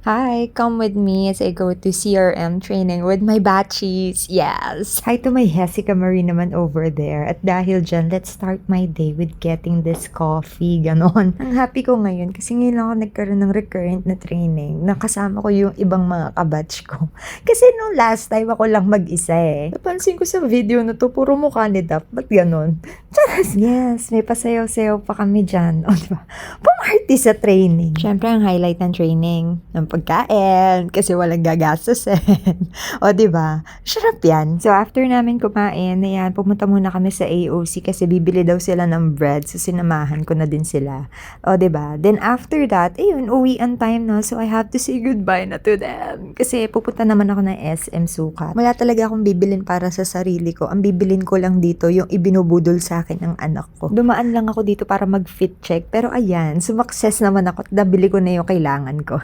Hi, come with me as I go to CRM training with my batchies. Yes. Hi to my Jessica Marie naman over there. At dahil dyan, let's start my day with getting this coffee. Ganon. Ang happy ko ngayon kasi ngayon lang ako nagkaroon ng recurrent na training. Nakasama ko yung ibang mga kabatch ko. Kasi nung last time ako lang mag-isa eh. Napansin ko sa video na to, puro mukha ni Dap. Ba't ganon? Charas! Yes, may pasayaw-sayaw pa kami dyan. O diba? Pumarty sa training. Siyempre, ang highlight ng training, ng pagkain, kasi walang gagastusin. O, diba? Sarap yan. So, after namin kumain, ayan, pumunta muna kami sa AOC kasi bibili daw sila ng bread. So, sinamahan ko na din sila. O, diba? Then, after that, ayun, uwian time na. So, I have to say goodbye na to them. Kasi pupunta naman ako ng SM Sukat. Wala talaga akong bibilin para sa sarili ko. Ang bibilin ko lang dito, yung ibinubudol sa akin ng anak ko. Dumaan lang ako dito para mag-fit check. Pero ayan, sumakses naman ako at nabili ko na yung kailangan ko.